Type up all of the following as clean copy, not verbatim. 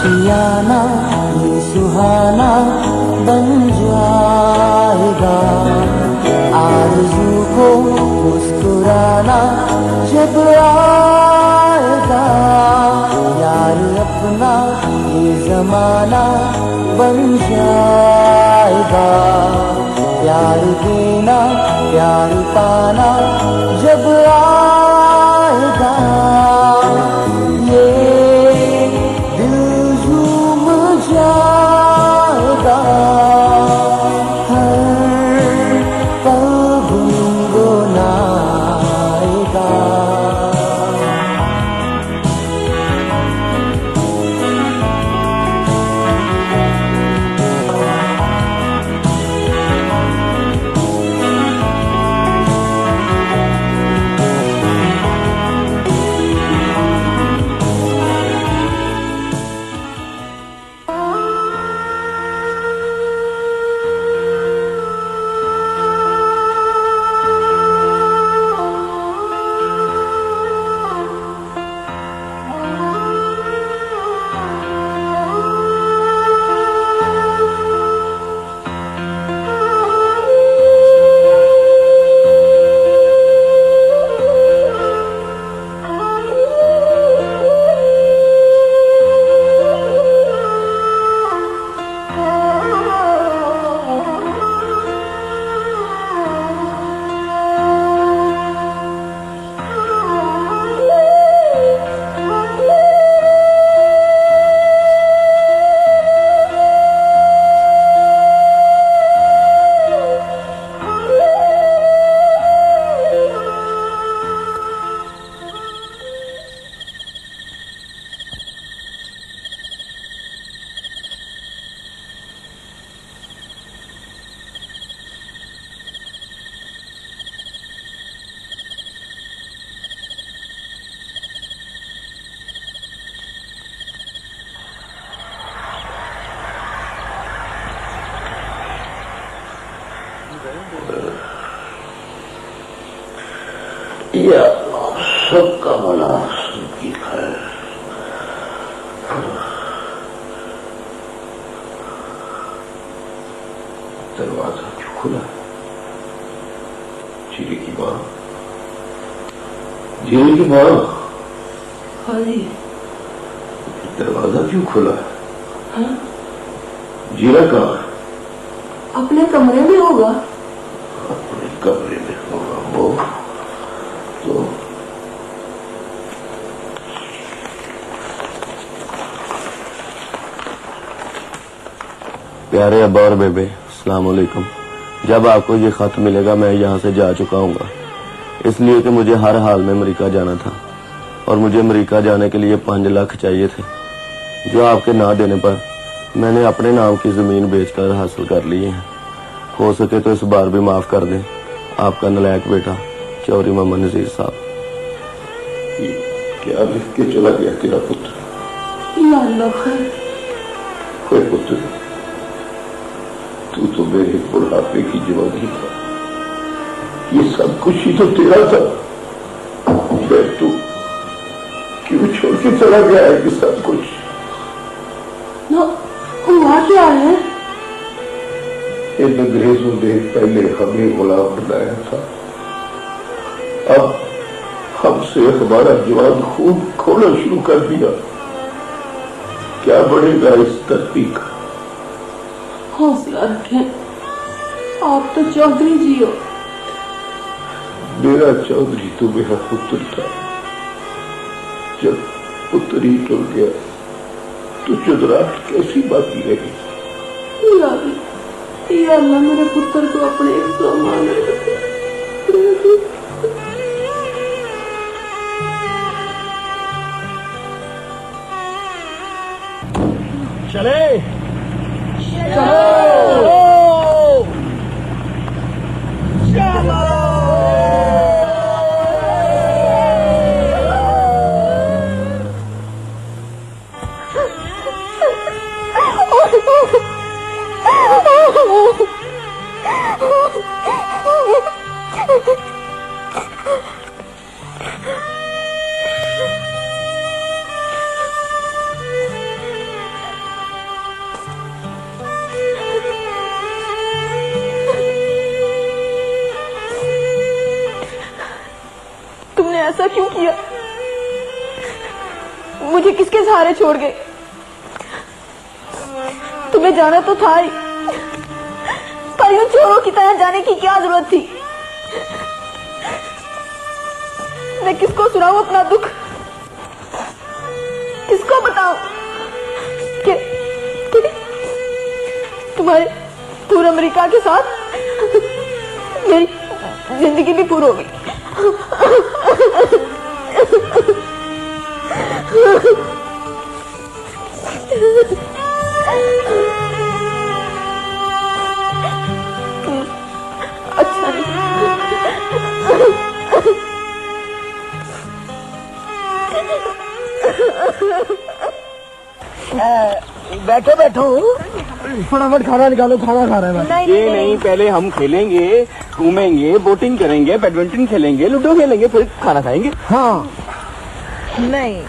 आशियाना ये सुहाना बन जाएगा। आरज़ू को मुस्कुराना जब आएगा, यार अपना ये जमाना बन जाएगा। प्यार देना प्यार पाना जब आएगा, ये दिल झूम जाएगा। हर पल गुनगुनाएगा। या सबका भला सबकी खैर। दरवाजा क्यों खुला? जीरे की माँ, जीरे की माँ। हाँ जी। दरवाजा क्यों खुला है? हाँ? जीरा कहाँ है? अपने कमरे में होगा। अपने कमरे में होगा वो तो। प्यारे अब्बा और बेबे, अस्सलाम वालेकुम। जब आपको ये खत मिलेगा मैं यहाँ से जा चुका हूँगा, इसलिए कि मुझे हर हाल में अमेरिका जाना था और मुझे अमेरिका जाने के लिए 5 लाख चाहिए थे, जो आपके ना देने पर मैंने अपने नाम की जमीन बेचकर हासिल कर ली है। हो सके तो इस बार भी माफ कर दें। आपका नलायक बेटा चौधरी मोहम्मद नजीर साहब। क्या लिख के चला गया तेरा पुत्र? या अल्लाह खैर। कोई पुत्र, तू तो मेरे बुढ़ापे की जवानी था, ये सब कुछ ही तो तेरा था। फिर तू क्यों छोड़ के चला गया है कि सब कुछ? ना हुआ क्या है? इन अंग्रेजों ने पहले हमें गुलाम बनाया था, अब हमसे हमारा जवान खून खोना शुरू कर दिया। क्या बढ़ेगा इस धरती का? हौसला रखें, आप तो चौधरी जी हो। मेरा चौधरी तो मेरा पुत्र था। जब पुत्र ही टूट गया तो चुदराहट कैसी बाकी रही? या अल्लाह मेरे पुत्र को अपने एक सामान रखे। चले चलो चलो। क्यों किया? मुझे किसके सहारे छोड़ गए? तुम्हें जाना तो था ही, पर यूं चोरों की तरह जाने की क्या जरूरत थी? मैं किसको सुनाऊं अपना दुख? किसको बताऊं कि तुम्हारे टूर अमेरिका के साथ मेरी जिंदगी भी पूरी हो गई। अच्छा नहीं। बैठो बैठो, फटाफट खाना निकालो, खाना खा रहे हैं। ये नहीं, पहले हम खेलेंगे, घूमेंगे, बोटिंग करेंगे, बैडमिंटन खेलेंगे, लूडो खेलेंगे, फिर खाना खाएंगे। हाँ नहीं,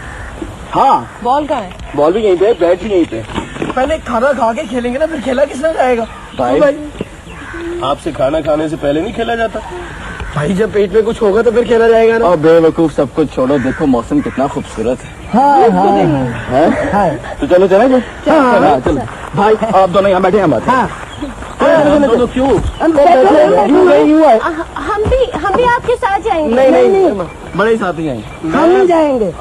हाँ, बॉल कहाँ है? बॉल भी यहीं पे, बैट भी यहीं पे। पहले खाना खा के खेलेंगे ना, फिर खेला किसने जाएगा? भाई, आपसे खाना खाने से पहले नहीं खेला जाता? भाई जब पेट में कुछ होगा तो फिर खेला जाएगा ना। और बेवकूफ सब कुछ छोड़ो, देखो मौसम कितना खूबसूरत है। हाँ हाँ? तो चलो चलेंगे। हाँ चलो भाई, आप दोनों यहाँ बैठे, हम बात तो क्यों? यूँ आए। हम भी आपके साथ जाएंगे। नहीं, बड़े साथी हैं। हम नहीं जाएंगे।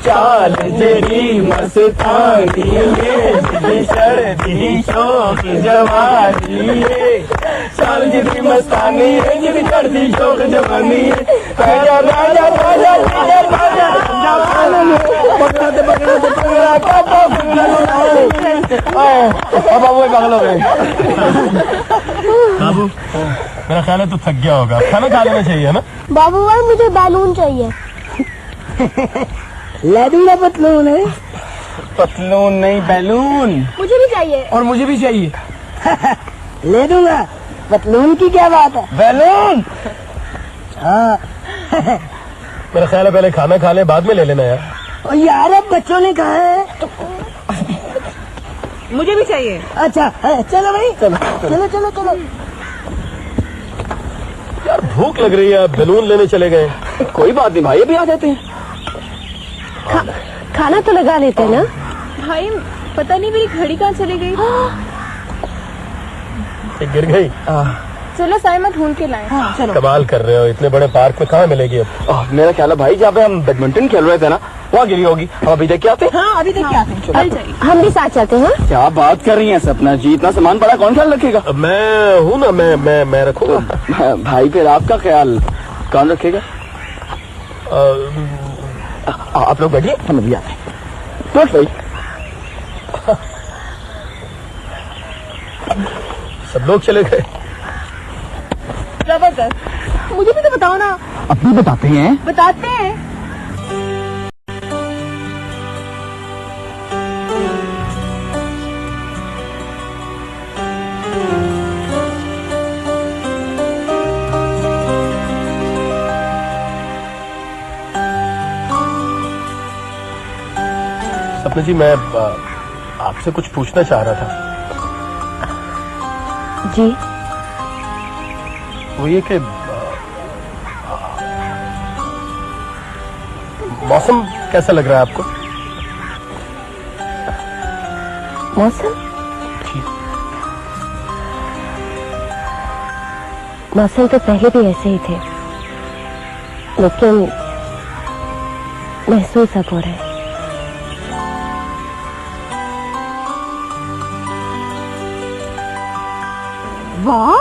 चाल जेरी मस्तानी शर्दी शौक जवानी, चाल जेरी मस्तानी है, जेरी शर्दी शौक जवानी। राजा राजा राजा राजा बाबू पागल हो गए। बाबू, मेरा ख्याल है तो थक गया होगा, खाना खा लेना चाहिए ना? बाबू भाई मुझे बैलून चाहिए। ले दूंगा पतलून है। पतलून नहीं, बैलून। मुझे भी चाहिए। और मुझे भी चाहिए। ले दूंगा, पतलून की क्या बात है? बैलून। हाँ। मेरा ख्याल है पहले खाना खा ले, बाद में ले लेना यार। और यार अब बच्चों ने कहा है। मुझे भी चाहिए। अच्छा चलो भाई, चलो चलो चलो चलो। यार भूख लग रही है, बैलून लेने चले गए। कोई बात नहीं भाई, अभी आ जाते हैं। खाना तो लगा लेते हैं ना। भाई पता नहीं मेरी घड़ी कहाँ चली गई। गिर गई। चलो साइमा ढूंढ के लाएं। चलो। कमाल कर रहे हो, इतने बड़े पार्क में कहाँ मिलेगी अब? मेरा ख्याल है भाई, जहाँ पे हम बैडमिंटन खेल रहे थे ना, वहाँ गिरी होगी। हम अभी देख के आते हैं। हाँ अभी तक क्या थे? हम भी साथ चलते हैं। क्या बात कर रही हैं सपना जी, इतना सामान पड़ा, कौन ख्याल रखेगा? मैं हूँ ना, मैं रखूंगा। भाई फिर आपका ख्याल कौन रखेगा? आप लोग बैठिए, हम अभी आते हैं। भाई सब लोग चले गए। जबरदस्त, मुझे भी तो बताओ ना। अभी बताते हैं। बताते हैं। सपना जी, मैं आपसे कुछ पूछना चाह रहा था। जी वो ये कि मौसम कैसा लग रहा है आपको? मौसम मौसम तो पहले भी ऐसे ही थे, लेकिन महसूस अब हो रहा है। वाह,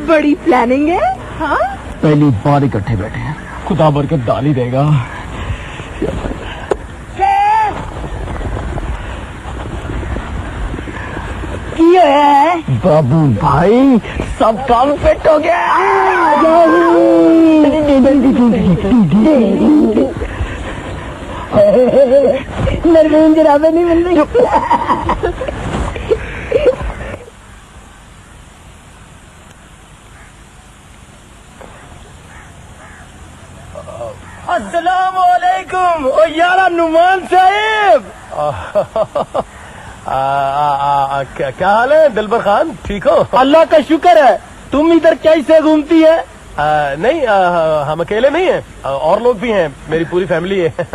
बड़ी प्लानिंग है। हाँ, पहली बार इकट्ठे बैठे हैं, खुदा बरकत डाल ही देगा। ये है बाबू भाई सब काम फिट हो गया। नरवीन जराबे नहीं मिल रही। अस्सलाम वालेकुम। ओ यारा नुमान साहिब। क्या हाल है दिलबर खान, ठीक हो? अल्लाह का शुक्र है। तुम इधर कैसे घूमती है? नहीं, हम अकेले नहीं हैं, और लोग भी हैं, मेरी पूरी फैमिली है।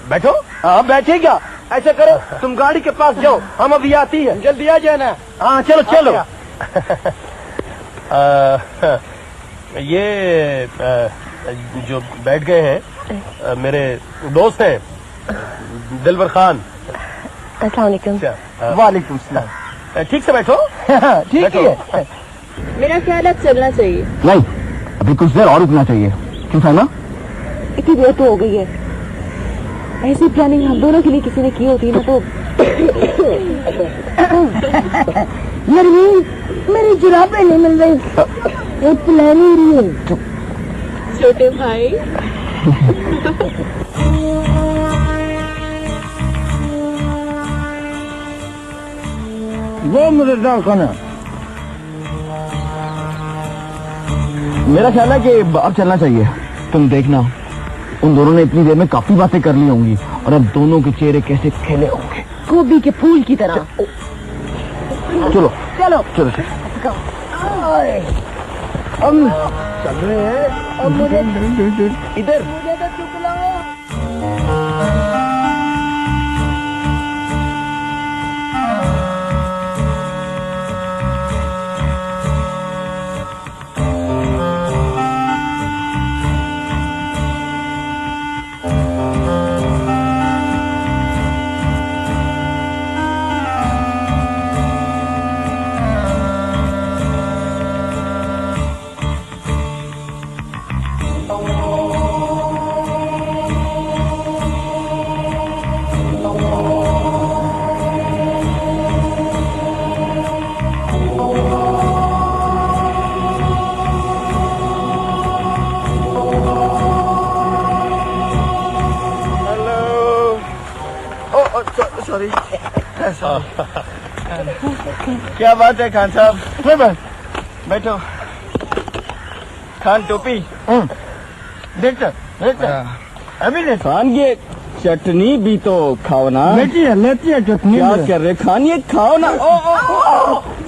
बैठो। हाँ बैठेगा। ऐसा करो तुम गाड़ी के पास जाओ, हम अभी आती है, जल्दी आ जाना। हाँ चलो चलो। ये जो बैठ गए हैं मेरे दोस्त हैं दिलबर खान। अस्सलाम वालेकुम। वालेकुम सलाम। ठीक से बैठो। ठीक है। मेरा ख्याल अब चलना चाहिए। नहीं, अभी कुछ देर और रुकना चाहिए। क्यों है ना? इतनी देर तो हो गई है। ऐसी प्लानिंग हम दोनों के लिए किसी ने की होती ना तो। नरवीन मेरी जुराबें नहीं मिल रही। वो प्लान ही रही है। छोटे भाई वो मजेदार खाना। मेरा ख्याल है कि अब चलना चाहिए। तुम देखना उन दोनों ने इतनी देर में काफी बातें कर ली होंगी और अब दोनों के चेहरे कैसे खिले होंगे, गोभी के फूल की तरह। चलो चलो चलो हम चल रहे हैं। अब मुझे इधर मुझे तो चुप लो। क्या बात है खान साहब? बैठो। खान टोपी देखते अभी खान ये चटनी भी तो खाओ ना। लेती है चटनी। क्या कर रहे खान, ये खाओ ना।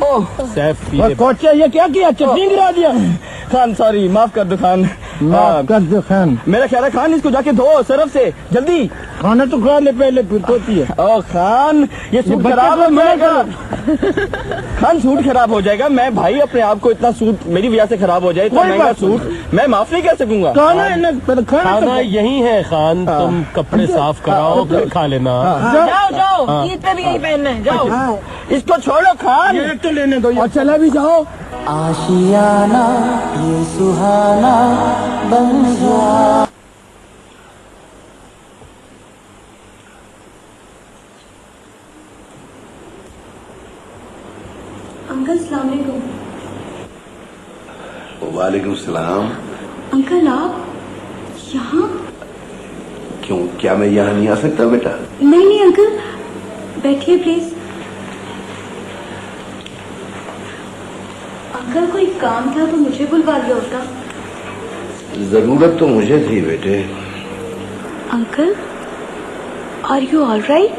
ओ सैफ कोचा ये क्या किया, चटनी गिरा दिया। खान सॉरी, माफ कर दो खान, माफ कर दो खान। मेरा ख्याल है खान इसको जाके धो सरफ से जल्दी। खाना तो खा ले पहले, फिर धोती है। ओ खान ये सूट खराब हो जाएगा। खान सूट खराब हो जाएगा। मैं भाई अपने आप को इतना सूट मेरी वजह से खराब हो जाए, इतना महंगा सूट मैं माफ नहीं कर सकूंगा। खाना यही है खान, तुम कपड़े साफ कराओ फिर खा लेना। जाओ जाओ, ईद पे भी यही पहनना है। जाओ इसको छोड़ो खान, ये तो लेने दो और चला भी जाओ। आशियाना ये सुहाना बन जा। अंकल सलाम वालेकुम। वालेकुम सलाम। अंकल आप यहाँ? क्यों, क्या मैं यहाँ नहीं आ सकता बेटा? नहीं नहीं अंकल, बैठिए प्लीज। अंकल कोई काम था तो मुझे बुलवा लिया होता। जरूरत तो मुझे थी बेटे। Uncle are you all right?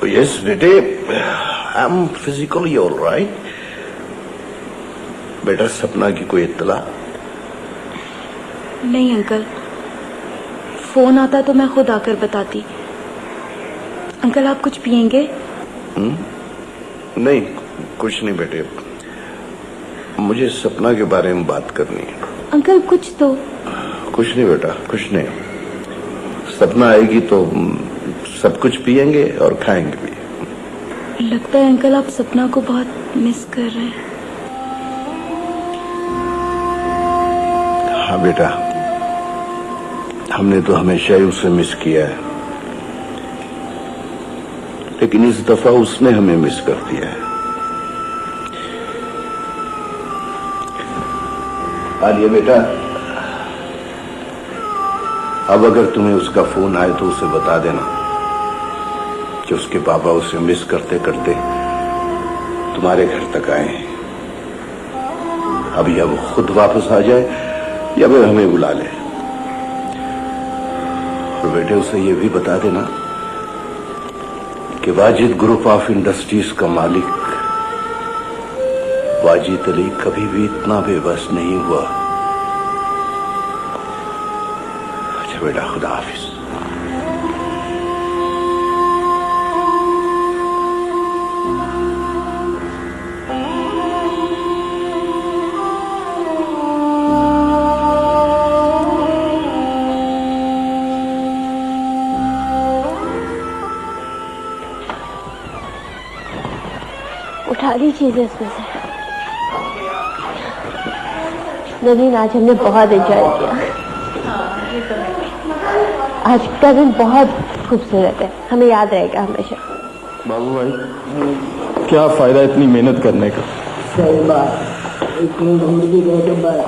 Yes बेटे, I am physically all right. बेटा सपना की कोई इत्तला? नहीं अंकल, फोन आता तो मैं खुद आकर बताती। अंकल आप कुछ पियेंगे? नहीं कुछ नहीं बेटे, मुझे सपना के बारे में बात करनी है। अंकल कुछ तो। कुछ नहीं बेटा, कुछ नहीं। सपना आएगी तो सब कुछ पिएंगे और खाएंगे भी। लगता है अंकल आप सपना को बहुत मिस कर रहे हैं। हाँ बेटा, हमने तो हमेशा ही उसे मिस किया है, लेकिन इस दफा उसने हमें मिस कर दिया है। आलिया बेटा, अब अगर तुम्हें उसका फोन आए तो उसे बता देना कि उसके पापा उसे मिस करते करते तुम्हारे घर तक आए हैं। अब या वो खुद वापस आ जाए या फिर हमें बुला ले। और बेटे उसे ये भी बता देना कि वाजिद ग्रुप ऑफ इंडस्ट्रीज का मालिक वाजिद अली कभी भी इतना बेबस नहीं हुआ। अच्छा बेटा, खुदा हाफिज। उठा ली चीजें इसमें से। नवीन, आज हमने बहुत एंजॉय किया। आज का दिन बहुत खूबसूरत है, हमें याद रहेगा हमेशा। बाबू भाई, क्या फायदा इतनी मेहनत करने का। सही बात, इतनी जिंदगी गए तो बस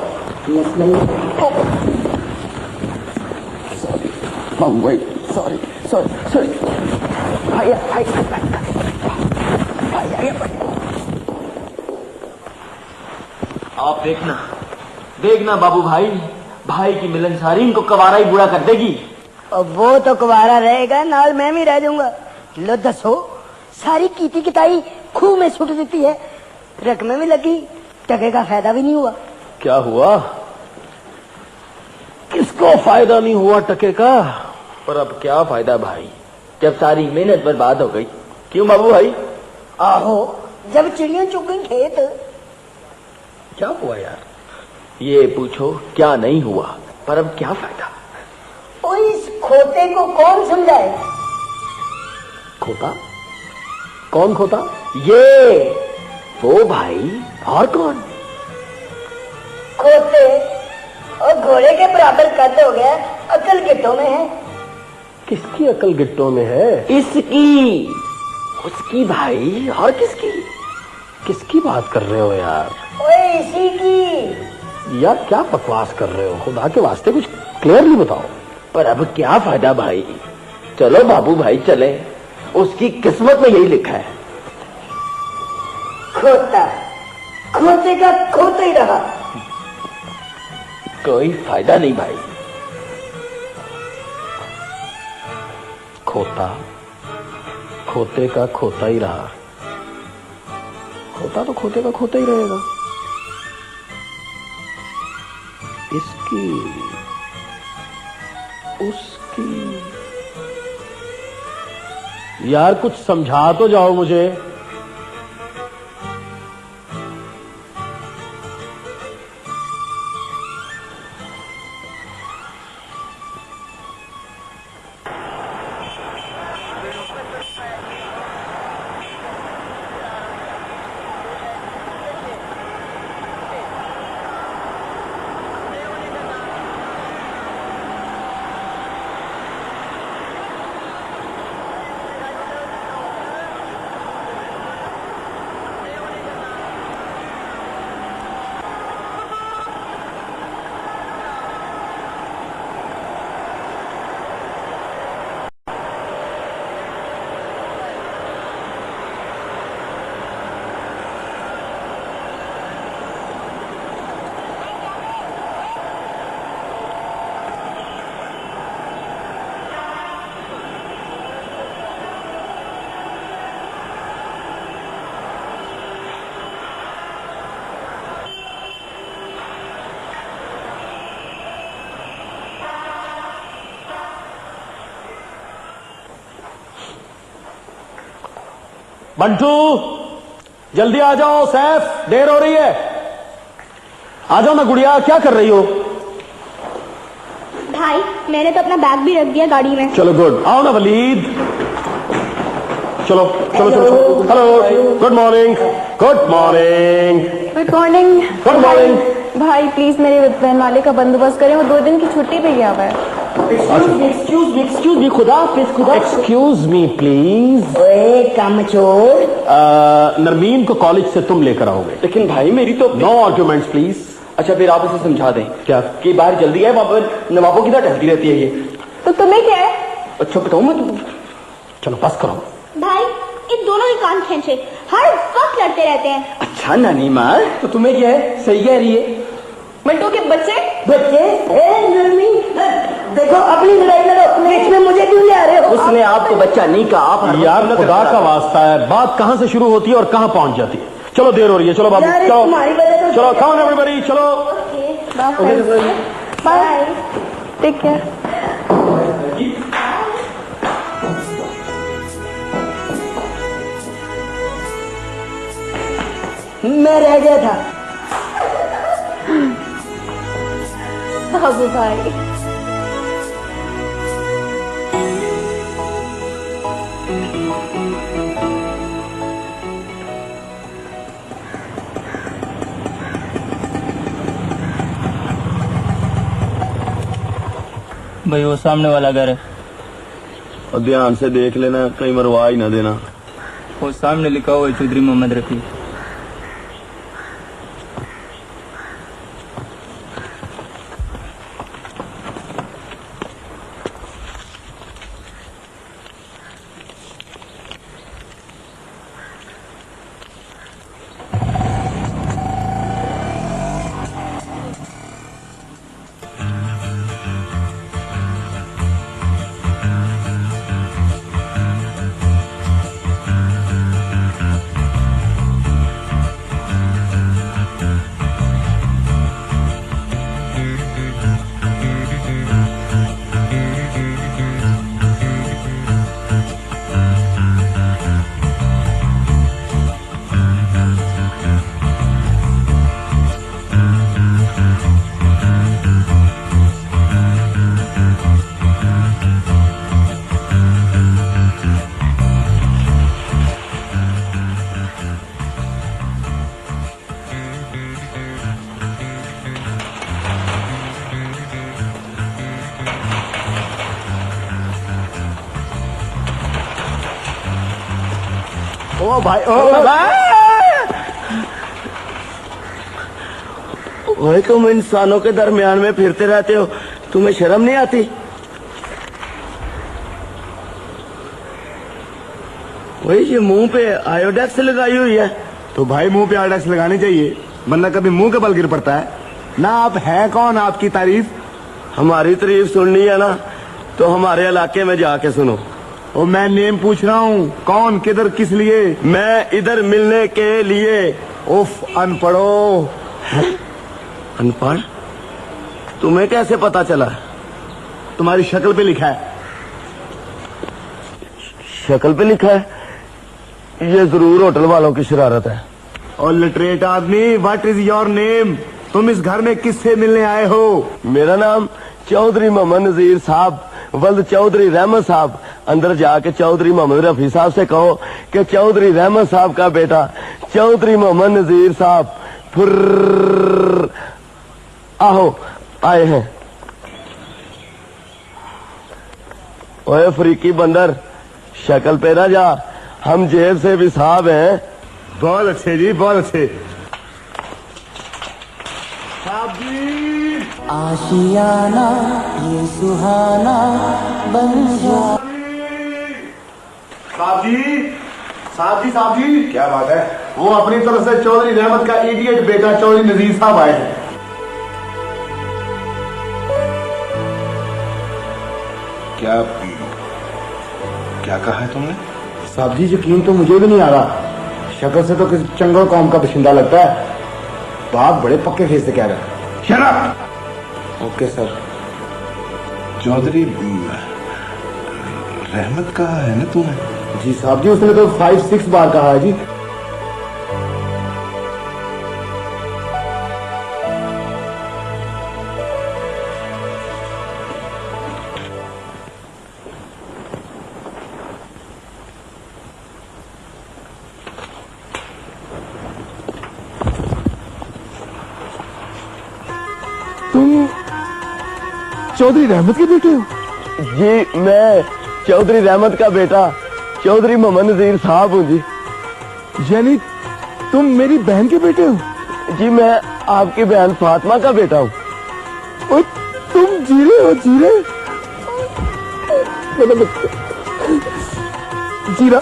बाबू भाई, सॉरी सॉरी सॉरी। आप देखना देखना बाबू भाई, भाई की मिलनसारी इनको कवारा ही बुरा कर देगी। अब वो तो कुवारा रहेगा, नाल मैं भी रह जाऊंगा। लो दसो, सारी कीती किताई खूह में सुट देती है, रकमें भी लगी, टके का फायदा भी नहीं हुआ। क्या हुआ? किसको फायदा नहीं हुआ टके का? पर अब क्या फायदा भाई, जब सारी मेहनत बर्बाद हो गई। क्यों बाबू भाई? आहो, जब चिड़ियां चुग गई खेत। क्या हुआ यार? ये पूछो क्या नहीं हुआ, पर अब क्या फायदा। और इस खोते को कौन समझाए? खोता? कौन खोता? ये वो भाई, और कौन? खोते और घोड़े के बराबर कद हो गया, अकल गिट्टों में है। किसकी अकल गिट्टों में है? इसकी, उसकी भाई, और किसकी? किसकी बात कर रहे हो यार? ओए इसी की। यार क्या बकवास कर रहे हो, खुदा के वास्ते कुछ क्लियरली बताओ। पर अब क्या फायदा भाई, चलो बाबू भाई चले, उसकी किस्मत में यही लिखा है। खोता, खोते का खोता ही रहा। कोई फायदा नहीं भाई। खोता, खोते का खोता ही रहा। खोता तो खोते का खोता ही रहेगा। इसकी, उसकी, यार कुछ समझा तो जाओ मुझे। बंटू, जल्दी आ जाओ, सैफ देर हो रही है। आ जाओ ना गुड़िया, क्या कर रही हो? भाई, मैंने तो अपना बैग भी रख दिया गाड़ी में। चलो गुड, आओ ना वलीद। चलो चलो चलो। Hello, good morning. Good morning. Good morning. Good morning. भाई प्लीज मेरे वैन वाले का बंदोबस्त करें, वो 2 दिन की छुट्टी पे गया हुआ है। एक्सक्यूज मी खुदा एक्सक्यूज मी प्लीज। ओए कम चोर, नरमीन को कॉलेज से तुम लेकर आओगे। लेकिन भाई मेरी तो नो आर्ग्यूमेंट्स प्लीज। अच्छा फिर आप इसे समझा दें क्या कि बाहर जल्दी है, वहां पर नवाबों की तरह टहलती रहती है ये। तो तुम्हें क्या है? अच्छा बताऊं मैं तुम। चलो बस करो। भाई इन दोनों के कान खींचे, हर वक्त लड़ते रहते हैं। अच्छा नानी माँ तो तुम्हें क्या है, सही कह रही है। मिंटू के बच्चे ए नरमी, देखो अपनी लड़ाई लड़ो, बीच में मुझे क्यों ले आ रहे हो? उसने आपको बच्चा नहीं कहा, आप यार खुदा का वास्ता है, बात कहाँ से शुरू होती है और कहाँ पहुँच जाती है। चलो देर हो रही है, चलो बाबू यार, चलो तुम्हारी वजह से- चलो खाओ एवरीबॉडी चलो। Bye, take care. मैं रह गया था। बाबू भाई भाई वो सामने वाला घर है, और ध्यान से देख लेना, कहीं मरवा ही ना देना। वो सामने लिखा हुआ है चौधरी मोहम्मद रफी। ओ भाई ओए तुम इंसानों के दरमियान में फिरते रहते हो, तुम्हें शर्म नहीं आती? वही ये मुंह पे आयोडेक्स लगाई हुई है। तो भाई मुंह पे आयोडेक्स लगानी चाहिए, वरना कभी मुंह के बल गिर पड़ता है ना। आप हैं कौन, आपकी तारीफ? हमारी तारीफ सुननी है ना तो हमारे इलाके में जाके सुनो। ओ मैं नेम पूछ रहा हूँ, कौन, किधर, किस लिए? मैं इधर मिलने के लिए। उफ अनपढ़ो। अनपढ़? तुम्हें कैसे पता चला? तुम्हारी शक्ल पे लिखा है। शक्ल पे लिखा है? ये जरूर होटल वालों की शरारत है। और लिटरेट आदमी, व्हाट इज योर नेम? तुम इस घर में किससे मिलने आए हो? मेरा नाम चौधरी मोहम्मद नजीर साहब वल्द चौधरी रहमत साहब। अंदर जाके चौधरी मोहम्मद रफी साहब से कहो कि चौधरी रहमत साहब का बेटा चौधरी मोहम्मद नजीर साहब फुर्र आहो आए हैं। ओए फरीकी बंदर, शक्ल पे ना जा, हम जेब से भी साहब हैं। बहुत अच्छे जी, बहुत अच्छे। साहब जी, आशियाना ये सुहाना बन जा। साहब जी, साहब जी, साहब जी, क्या बात है? वो अपनी तरफ से चौधरी रहमत का इडियट बेटा चौधरी नजीर साहब आए हैं। क्या क्या कहा है तुमने? साहब जी यकीन तो मुझे भी नहीं आ रहा, शक्ल से तो किसी चंगल कौम का बशिंदा लगता है। बात बड़े पक्के फेस से कह रहा है। Shut up. Okay sir. Chaudhary Rahmat कहा है ना तुम्हें? जी साहब जी, उसने तो 5-6 बार कहा है जी। चौधरी रहमत के बेटे हो? जी मैं चौधरी रहमत का बेटा चौधरी मोहम्मद नजीर साहब हूँ जी। यानी तुम मेरी बहन के बेटे हो? जी मैं आपकी बहन फातिमा का बेटा हूँ। और तुम जीरे हो? जीरे मेरा बच्चा, जीरा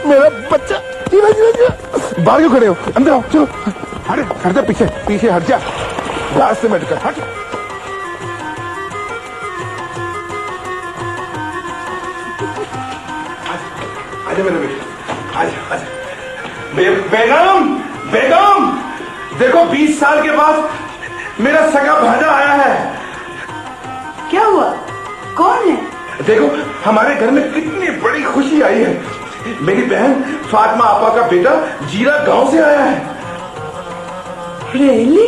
मेरा बच्चा, जीरा जीरा जीरा। बाहर क्यों खड़े हो? अंदर आओ, चलो हट जा, पीछे पीछे हट जा, रास्ते में बैठकर हट। आजा मेरे बेटे, आजा आजा। बेगम बेगम, देखो 20 साल के बाद मेरा सगा भांजा आया है। क्या हुआ? कौन है? देखो हमारे घर में कितनी बड़ी खुशी आई है। मेरी बहन फातिमा आपा का बेटा जीरा गांव से आया है। रियली?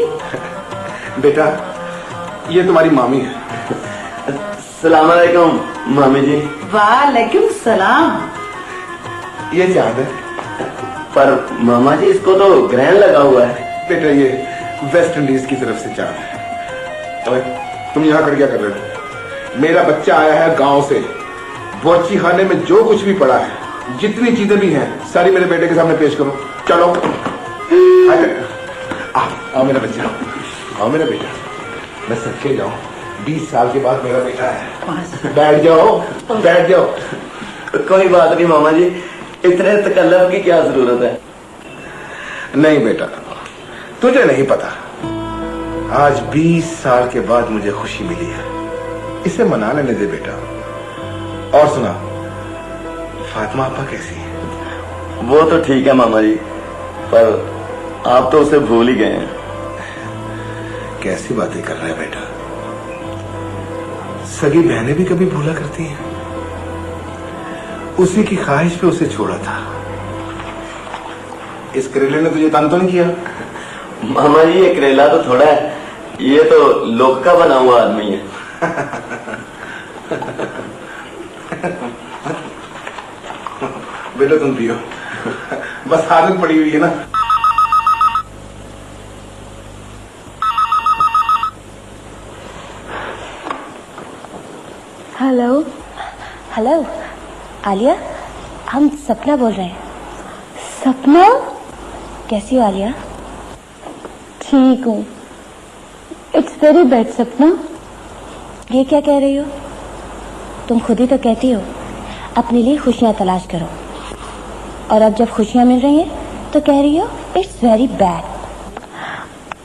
बेटा ये तुम्हारी मामी है। सलाम अलैकुम मामी जी। वालेकुम सलाम। ये चांद है। पर मामा जी इसको तो ग्रहण लगा हुआ है। बेटा ये वेस्ट इंडीज की तरफ से चांद है। अरे तुम यहाँ कर क्या कर रहे हो? मेरा बच्चा आया है गांव से। बोर्ची खाने में जो कुछ भी पड़ा है, जितनी चीजें भी हैं, सारी मेरे बेटे के सामने पेश करो। चलो आओ मेरा बच्चा, आओ मेरा बेटा। मैं सच्चे जाऊं, 20 साल के बाद मेरा बेटा है। बैठ जाओ बैठ जाओ। कोई बात नहीं मामा जी, इतने तकल्लुफ की क्या जरूरत है? नहीं बेटा, तुझे नहीं पता, आज 20 साल के बाद मुझे खुशी मिली है। इसे मना लेने दे बेटा। और सुना, फातिमा आपा कैसी है? वो तो ठीक है मामा जी, पर आप तो उसे भूल ही गए हैं। कैसी बातें कर रहा है बेटा? सगी बहनें भी कभी भूला करती हैं। उसी की ख्वाहिश पे उसे छोड़ा था। इस करेले ने तुझे तंग तो नहीं किया? मामा जी ये करेला तो थोड़ा है, ये तो लोक का बना हुआ आदमी है। बेटा तुम पियो, बस आदत पड़ी हुई है ना। हेलो हेलो आलिया, हम सपना बोल रहे हैं। सपना? कैसी हो आलिया? ठीक हूँ। इट्स वेरी बैड सपना। ये क्या कह रही हो? तुम खुद ही तो कहती हो अपने लिए खुशियां तलाश करो, और अब जब खुशियां मिल रही हैं तो कह रही हो इट्स वेरी बैड।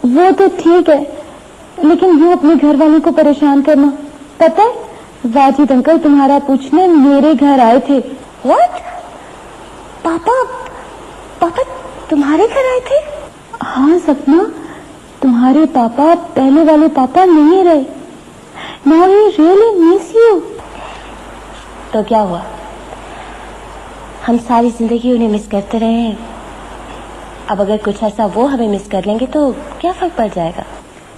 वो तो ठीक है, लेकिन यूं अपने घर वालों को परेशान करना। पता है वाजिद अंकल तुम्हारा पूछने मेरे घर आए थे। व्हाट? पापा पापा तुम्हारे घर आए थे? हाँ सपना, तुम्हारे पापा पहले वाले पापा नहीं रहे। Now he really miss you. तो क्या हुआ? हम सारी जिंदगी उन्हें मिस करते रहे हैं। अब अगर कुछ ऐसा वो हमें मिस कर लेंगे तो क्या फर्क पड़ जाएगा?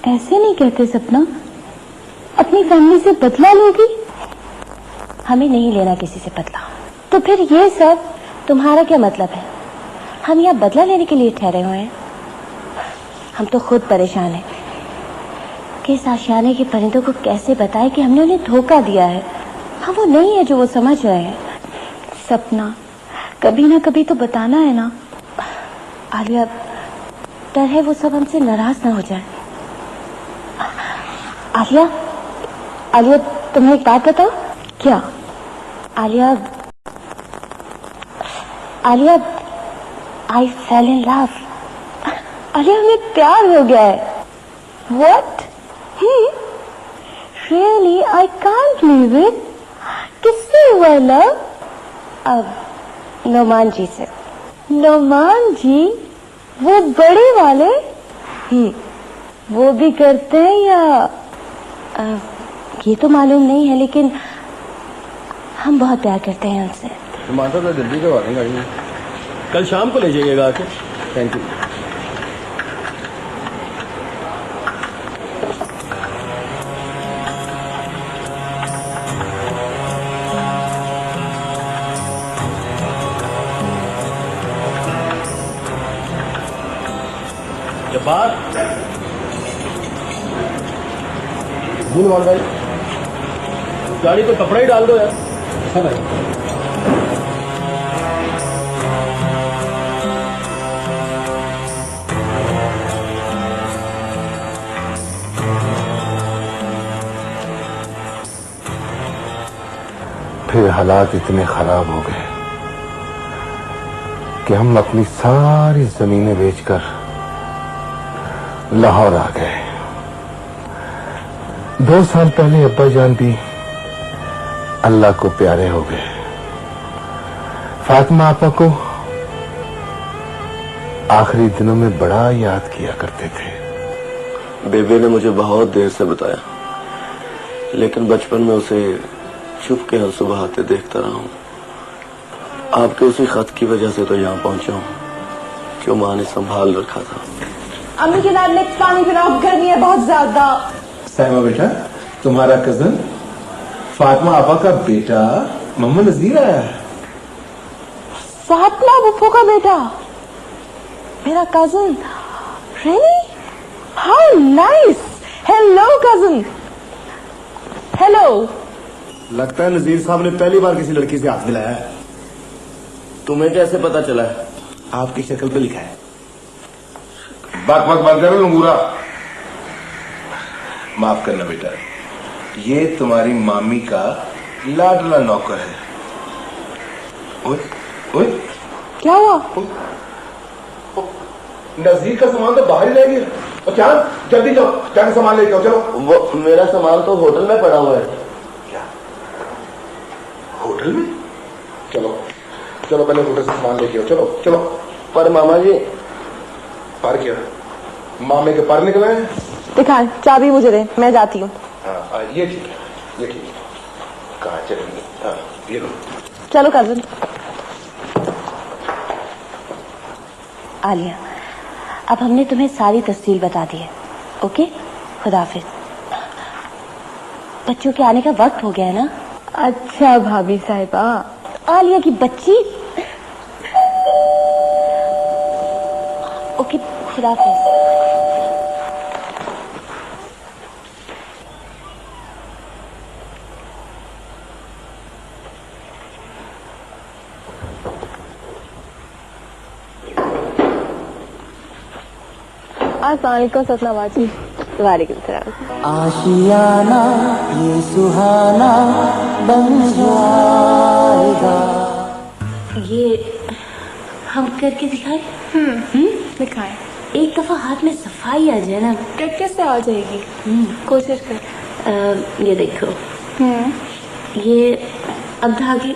ऐसे नहीं कहते सपना, अपनी फैमिली से बदला लोगी? हमें नहीं लेना किसी से बदला। तो फिर ये सब तुम्हारा क्या मतलब है? हम यहाँ बदला लेने के लिए ठहरे हुए हैं? हम तो खुद परेशान हैं कि इस आशियाने के परिंदों को कैसे बताएं कि हमने उन्हें धोखा दिया है। हम वो नहीं है जो वो समझ रहे हैं। सपना कभी ना कभी तो बताना है ना। आलिया, डर है वो सब हमसे नाराज ना हो जाए। आलिया आलिया तुम्हें एक बात बताओ। क्या? आलिया आलिया आई फेल इन लव। आलिया हमें प्यार हो गया है। What? Really? I can't believe it. किससे हुआ लव? अब नोमान जी से। नोमान जी? वो बड़े वाले? वो भी करते हैं या? ये तो मालूम नहीं है, लेकिन हम बहुत प्यार करते हैं उनसे। टमाटर तो जल्दी करवा देंगे गाड़ी में। कल शाम को ले जाइएगा आके। Thank you. जी नुमान भाई। गाड़ी पे कपड़ा ही डाल दो यार। हाँ भाई। फिर हालात इतने खराब हो गए कि हम अपनी सारी जमीनें बेचकर लाहौर आ गए। 2 साल पहले अब्बा जान भी अल्लाह को प्यारे हो गए। फातिमा आपा को आखिरी दिनों में बड़ा याद किया करते थे। बेबे ने मुझे बहुत देर से बताया, लेकिन बचपन में उसे चुप के आंसू बहाते देखता रहा हूँ। आपके उसी खत की वजह से तो यहाँ पहुंचा हूँ जो माँ ने संभाल रखा था। अम्मी के दाद में पानी पिलाओ, गर्मी है बहुत ज्यादा। साइमा बेटा, तुम्हारा कजन फातिमा आपा का बेटा मोहम्मद नजीर आया है। फातिमा बुप्पो का बेटा, मेरा cousin. Really? How nice. Hello cousin. Hello. लगता है नजीर साहब ने पहली बार किसी लड़की से हाथ मिलाया है। तुम्हें कैसे पता चला? आपकी शक्ल पे लिखा है। बक बक बक करो लंगूरा। माफ करना बेटा, ये तुम्हारी मामी का लाडला नौकर है। ओए ओए, क्या हुआ? नजीर का सामान तो बाहर ही रह गया। और क्या, जल्दी जाओ, जाके सामान लेके आओ। चलो। वो मेरा सामान तो होटल में पड़ा हुआ है। क्या होटल में? चलो चलो, पहले होटल से सामान लेके आओ। चलो चलो। पर मामा जी। पर क्या? मामे के पर निकले हैं। दिखा, चाबी मुझे दे, मैं जाती हूँ। हाँ, ये ठीक है, ये ठीक है। कहाँ चलेंगे? हाँ, ये लो। चलो कजन। आलिया, अब हमने तुम्हें सारी तफसील बता दी है। ओके, खुदा हाफिज। बच्चों के आने का वक्त हो गया है ना? अच्छा भाभी साहिबा। आलिया की बच्ची। ओके, खुदा हाफिज। अस्सलामुअलैकुम सतना बाजी। वालेकुम सलाम। आशियाना ये सुहाना बन जाएगा। ये हम करके दिखाए? दिखाएं। एक दफा हाथ में सफाई आ जाए ना। कैसे आ जाएगी? कोशिश कर। ये देखो। ये अब धागे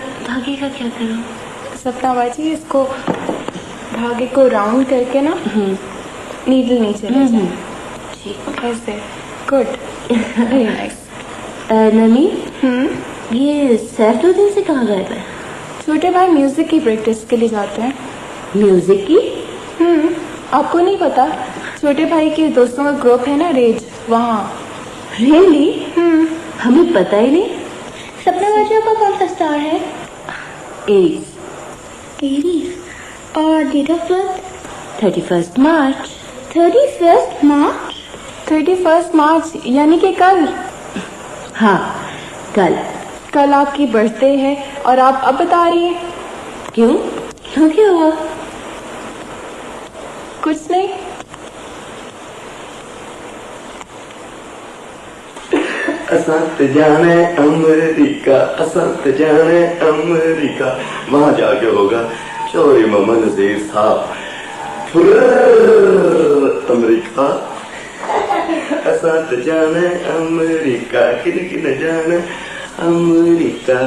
का क्या करूं? सपना बाजी, इसको धागे को राउंड करके ना नीडल नीचे ले जाए। ठीक, ऐसे। Good, very nice. नमी, ये सैफ 2 दिन से कहाँ गए थे? छोटे भाई म्यूजिक की प्रैक्टिस के लिए जाते हैं। म्यूजिक की? आपको नहीं पता? छोटे भाई के दोस्तों का ग्रुप है ना, रेज, वहाँ। रियली? हमें पता ही नहीं। सपना बाजी का कौन सा स्टार है? एरीज। और डेट ऑफ बर्थ? 31 मार्च। 31 मार्च? 31 मार्च यानी कि कल। हाँ, कल आपकी बर्थडे है और आप अब बता रही हैं? क्यों क्या हुआ? कुछ नहीं। असंत जाने अमेरिका, असंत जाने अमेरिका, वहां जाके होगा चोरी मोहम्मद नजीर साहब। अमेरिका, असंत जाने अमेरिका, किन जाने अमेरिका।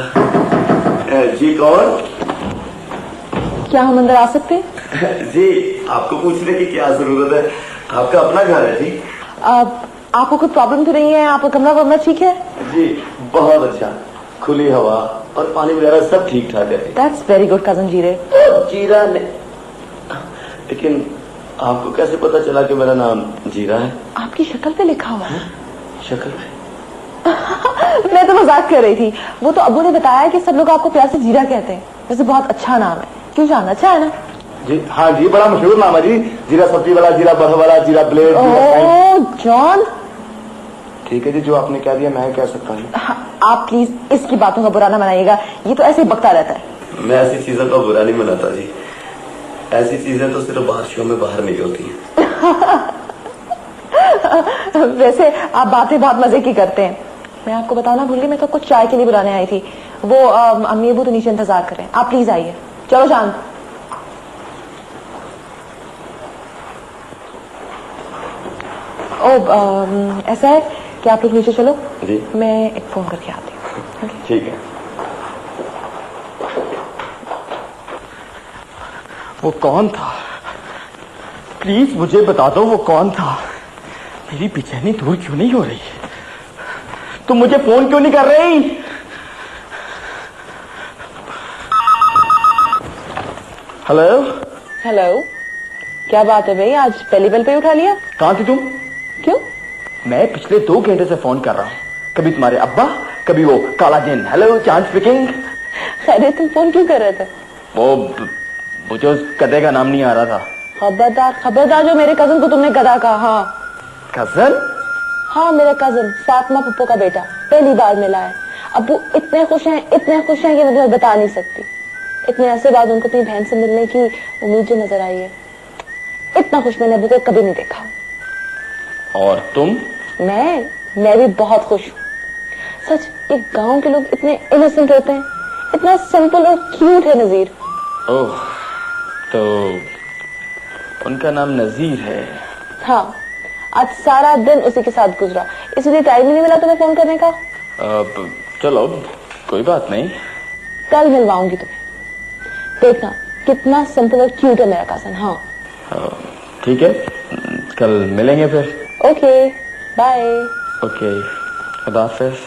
जी कौन? क्या हम अंदर आ सकते हैं? जी, आपको पूछने की क्या जरूरत है, आपका अपना घर है जी। आपको कोई प्रॉब्लम तो नहीं है? आपका कमरा ठीक है? जी बहुत अच्छा, खुली हवा और पानी वगैरह सब ठीक ठाक है। That's very good cousin जीरे। जीरा ने, लेकिन आपको कैसे पता चला कि मेरा नाम जीरा है? आपकी शक्ल पे लिखा हुआ है। शक्ल पे? मैं तो मजाक कर रही थी। वो तो अब्बू ने बताया कि सब लोग आपको प्यार से जीरा कहते हैं। वैसे बहुत अच्छा नाम है, क्यों जानना? अच्छा है ना? जी हाँ जी, बड़ा मशहूर नाम है जी। जीरा सब्जी वाला, जीरा बर्फ वाला, जीरा ब्लेड। ओह जॉन, ठीक है जी, जो आपने कह दिया मैं कह सकता हूँ। आप प्लीज इसकी बातों का बुरा ना मनाइएगा, ये तो ऐसे ही बकता रहता है। मैं ऐसी चीजों का बुरा नहीं मनाता जी, ऐसी चीजें तो सिर्फ बारिशों में बाहर नहीं होती हैं। वैसे आप बातें बहुत मजे की करते हैं। मैं आपको बताना भूल गई, मैं तो कुछ चाय के लिए बुलाने आई थी। वो अम्मी अबू तो नीचे इंतजार कर रहे हैं, आप प्लीज आइए। चलो शांत। ऐसा है कि आप लोग नीचे चलो जी, मैं एक फोन करके आती हूँ। ठीक है। वो कौन था? प्लीज मुझे बता दो वो कौन था। मेरी बेचैनी दूर क्यों नहीं हो रही? तुम मुझे फोन क्यों नहीं कर रही? हेलो हेलो, क्या बात है भाई, आज पहली बेल पे उठा लिया? कहाँ थी तुम? क्यों? मैं पिछले 2 घंटे से फोन कर रहा हूँ, कभी तुम्हारे अब्बा, कभी वो काला जिन। हेलो चांद स्पीकिंग। अरे तुम फोन क्यों कर रहे थे? वो मुझे उस गधे का नाम नहीं आ रहा था। खबरदार खबरदार, जो मेरे कजन को तुमने गधा कहा। हाँ कजन? हाँ, मेरा कजन फातिमा पप्पो का बेटा पहली बार मिला है। अब वो इतने खुश हैं कि मैं तुम्हें बता नहीं सकती। इतने ऐसे बाद उनको अपनी बहन से मिलने की उम्मीद जो नजर आई है, इतना खुश मैंने अबू को कभी नहीं देखा। और तुम? मैं भी बहुत खुश हूँ। सच, एक गांव के लोग इतने इनोसेंट होते हैं, इतना सिंपल और क्यूट है नजीर। ओह, तो उनका नाम नजीर है? हाँ, आज सारा दिन उसी के साथ गुजरा, इसलिए टाइम ही नहीं मिला तुम्हें फोन करने का। चलो कोई बात नहीं, कल मिलवाऊंगी तुम्हें, देखना कितना सिंपल और क्यूट है मेरा कजन। हाँ ठीक है, कल मिलेंगे फिर। Okay bye. ओके, खुदा हाफिज।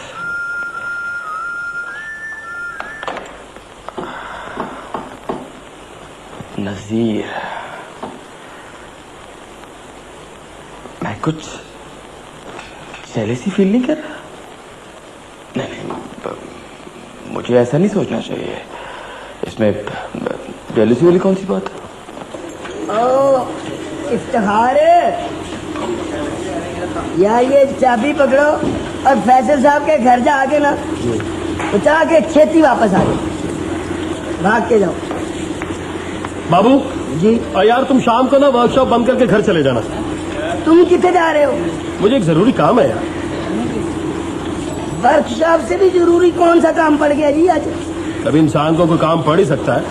नजीर, मैं कुछ जेलसी फील नहीं कर रहा। नहीं, मुझे ऐसा नहीं सोचना चाहिए। इसमें जेलसी वाली कौन सी बात है? ओ इफ्तिखार, यार ये चाबी पकड़ो और फैसल साहब के घर जाके ना बचा के छेती वापस आ जाओ, भाग के जाओ। बाबू जी। और यार तुम शाम को ना वर्कशॉप बंद करके घर चले जाना। तुम कितने जा रहे हो? मुझे एक जरूरी काम है यार। वर्कशॉप से भी जरूरी कौन सा काम पड़ गया जी आज? कभी इंसान को कोई काम पड़ ही सकता है,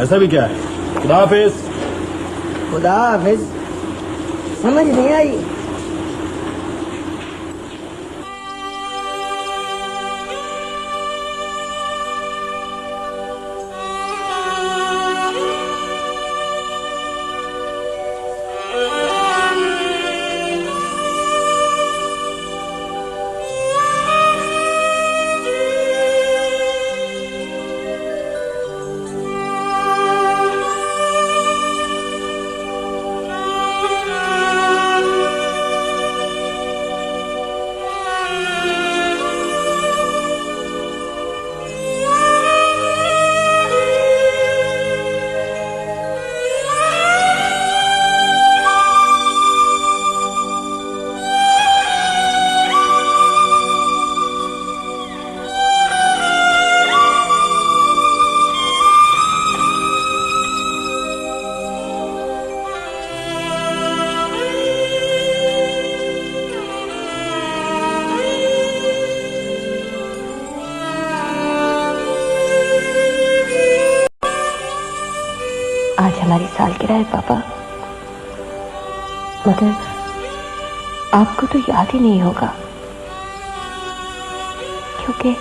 ऐसा भी क्या है। खुदा हाफिज। खुदा हाफिज समझ नहीं आई। आज हमारी सालगिरह है पापा, मगर आपको तो याद ही नहीं होगा, क्योंकि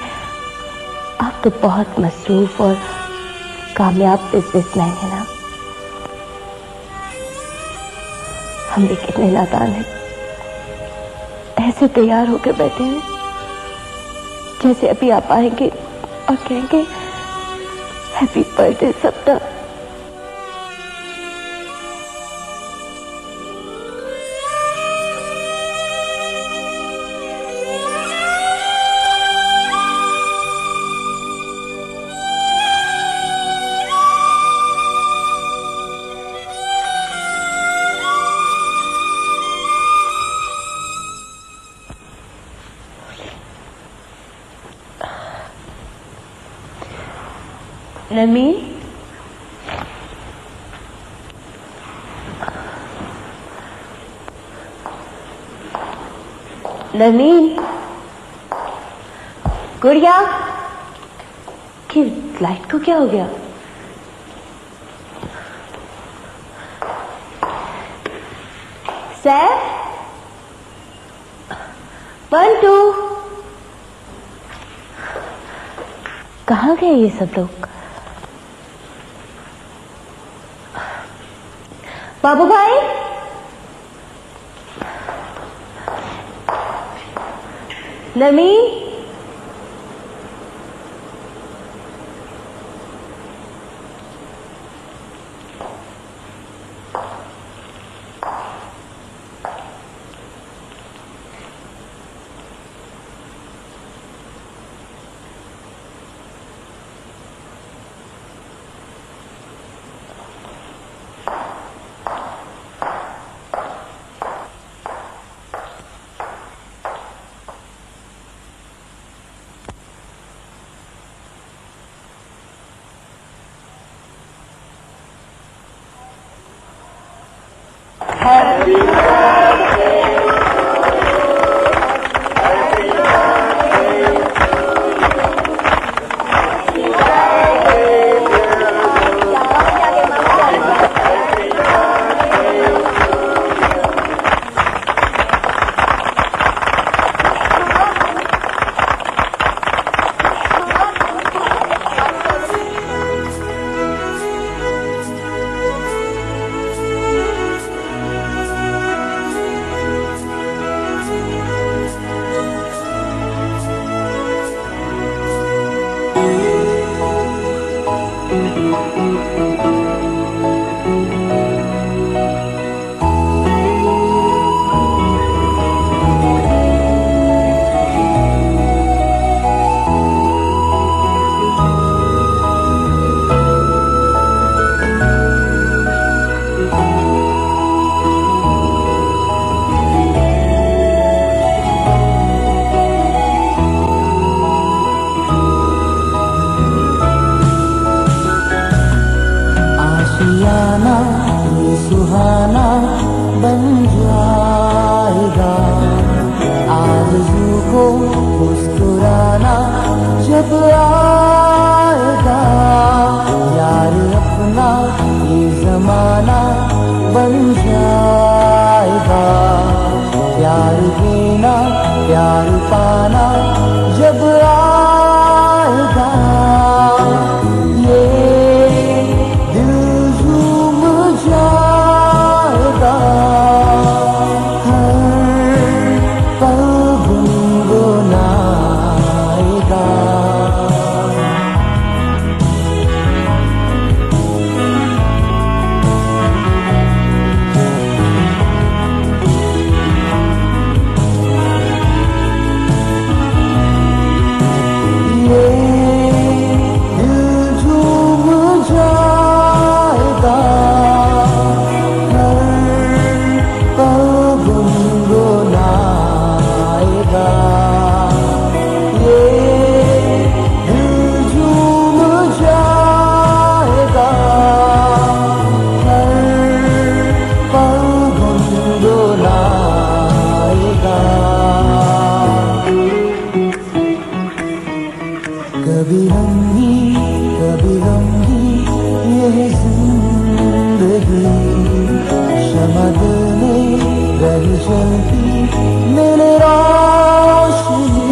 आप तो बहुत मसरूफ और कामयाब बिजनेसमैन है ना। हम भी कितने नादान हैं, ऐसे तैयार होकर बैठे हैं जैसे अभी आप आएंगे और कहेंगे हैप्पी बर्थडे सपना। नमीन, नमीन, गुड़िया, कि लाइट को क्या हो गया? सैफ, 1 2, कहाँ गए ये सब लोग? बाबू भाई, नमीन, आशियाना ये सुहाना बन जाएगा, आरज़ू को मुस्कुराना जब आएगा, यार अपना ये ज़माना बन जाएगा, प्यार देना प्यार पाना जब आएगा, ये दिल झूम जाएगा, हर पल गुनगुनाएगा। कभी गमगी ये जिंदगी, शमा दिल में रही चलती मेरे रोशनी।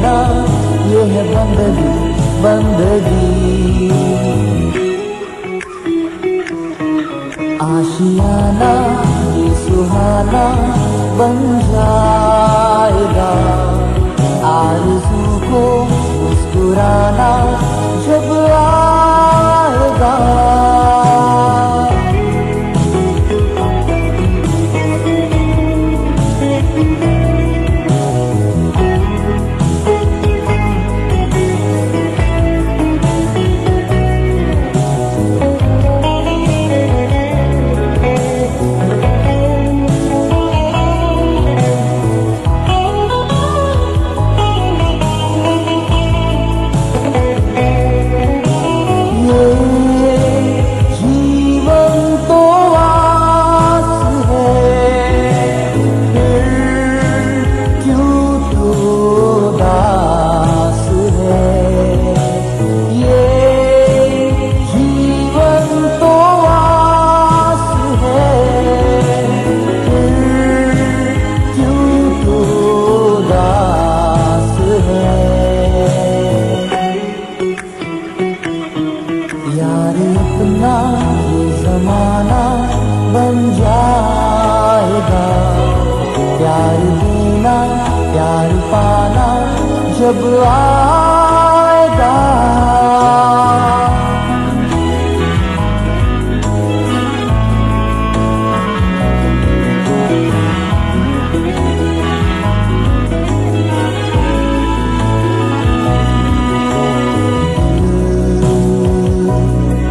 जीना ये है बंदगी बंदगी। आशियाना ये सुहाना बन जाएगा, आरज़ू को मुस्कुराना जब आएगा। जब आएगा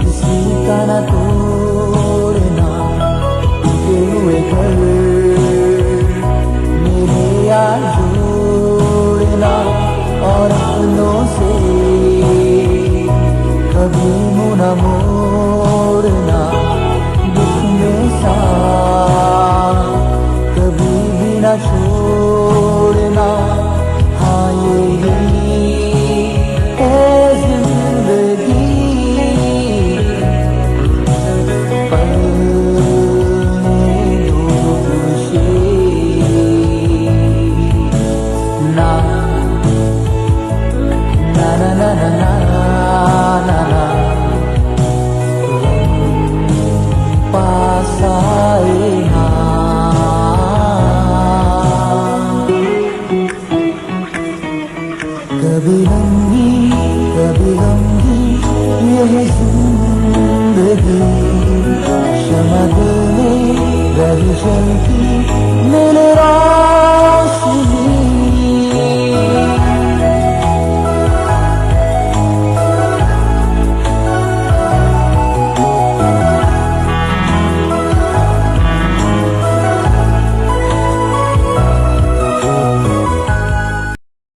किसी का न तोड़ना, टूटे हुए घर मेरे यार जोड़ना, और अपनों से कभी मुँह न मोड़ना, दुख में साथ कभी भी न छोड़ना। हाँ यही है जिंदगी, पल में दो खुशी ना na na na na na na na पास आए ना। कभी हम